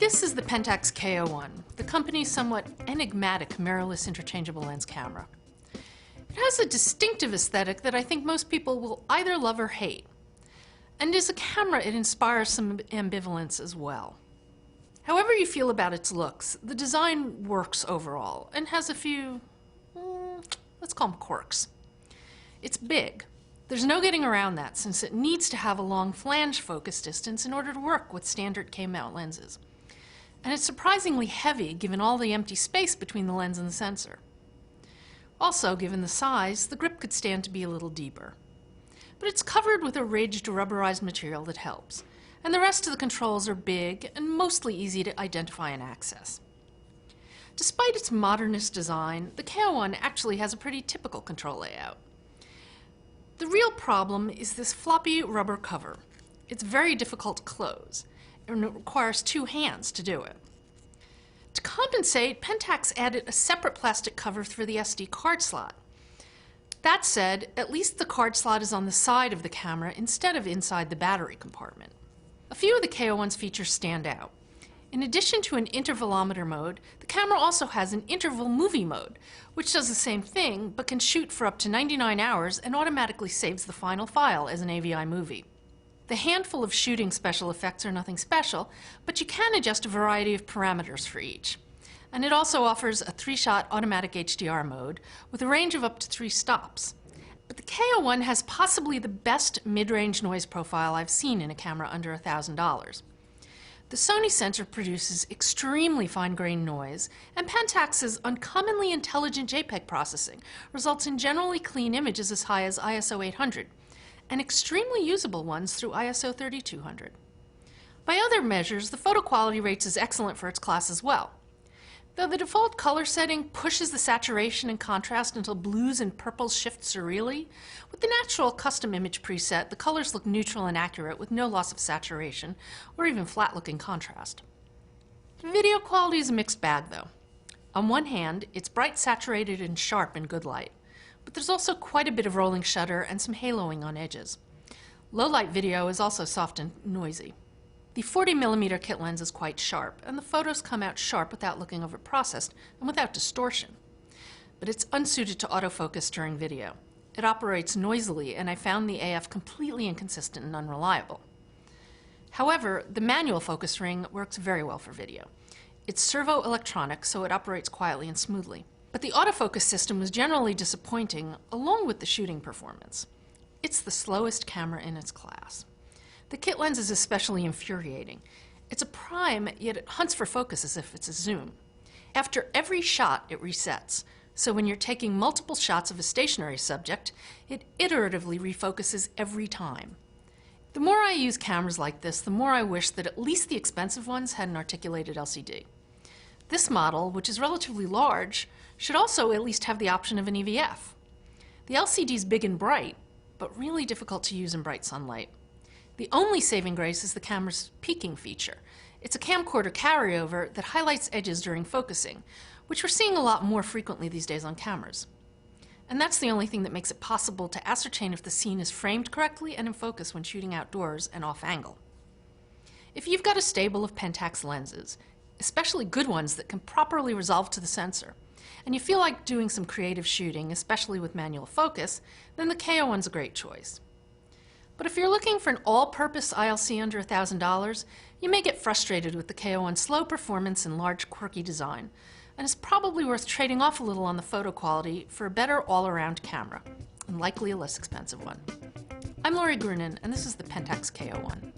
This is the Pentax K-01, the company's somewhat enigmatic mirrorless interchangeable lens camera. It has a distinctive aesthetic that I think most people will either love or hate. And as a camera, it inspires some ambivalence as well. However you feel about its looks, the design works overall and has a few, let's call them quirks. It's big. There's no getting around that since it needs to have a long flange focus distance in order to work with standard K-mount lenses. And it's surprisingly heavy given all the empty space between the lens and the sensor. Also, given the size, the grip could stand to be a little deeper. But it's covered with a ridged, rubberized material that helps, and the rest of the controls are big and mostly easy to identify and access. Despite its modernist design, the K-01 actually has a pretty typical control layout. The real problem is this floppy rubber cover. It's very difficult to close, and it requires two hands to do it. To compensate, Pentax added a separate plastic cover for the SD card slot. That said, at least the card slot is on the side of the camera instead of inside the battery compartment. A few of the K-01's features stand out. In addition to an intervalometer mode, the camera also has an interval movie mode, which does the same thing but can shoot for up to 99 hours and automatically saves the final file as an AVI movie. The handful of shooting special effects are nothing special, but you can adjust a variety of parameters for each. And it also offers a 3-shot automatic HDR mode with a range of up to 3 stops. But the K-01 has possibly the best mid-range noise profile I've seen in a camera under $1,000. The Sony sensor produces extremely fine-grained noise, and Pentax's uncommonly intelligent JPEG processing results in generally clean images as high as ISO 800, and extremely usable ones through ISO 3200. By other measures, the photo quality rates is excellent for its class as well. Though the default color setting pushes the saturation and contrast until blues and purples shift surreally, with the natural custom image preset, the colors look neutral and accurate with no loss of saturation or even flat-looking contrast. The video quality is a mixed bag though. On one hand, it's bright, saturated, and sharp in good light, but there's also quite a bit of rolling shutter and some haloing on edges. Low-light video is also soft and noisy. The 40mm kit lens is quite sharp, and the photos come out sharp without looking overprocessed and without distortion. But it's unsuited to autofocus during video. It operates noisily, and I found the AF completely inconsistent and unreliable. However, the manual focus ring works very well for video. It's servo-electronic, so it operates quietly and smoothly. But the autofocus system was generally disappointing, along with the shooting performance. It's the slowest camera in its class. The kit lens is especially infuriating. It's a prime, yet it hunts for focus as if it's a zoom. After every shot, it resets, so when you're taking multiple shots of a stationary subject, it iteratively refocuses every time. The more I use cameras like this, the more I wish that at least the expensive ones had an articulated LCD. This model, which is relatively large, should also at least have the option of an EVF. The LCD is big and bright, but really difficult to use in bright sunlight. The only saving grace is the camera's peaking feature. It's a camcorder carryover that highlights edges during focusing, which we're seeing a lot more frequently these days on cameras. And that's the only thing that makes it possible to ascertain if the scene is framed correctly and in focus when shooting outdoors and off angle. If you've got a stable of Pentax lenses, especially good ones that can properly resolve to the sensor, and you feel like doing some creative shooting, especially with manual focus, then the K-01's a great choice. But if you're looking for an all-purpose ILC under $1,000, you may get frustrated with the K-01's slow performance and large, quirky design, and it's probably worth trading off a little on the photo quality for a better all-around camera, and likely a less expensive one. I'm Lori Grunin, and this is the Pentax K-01.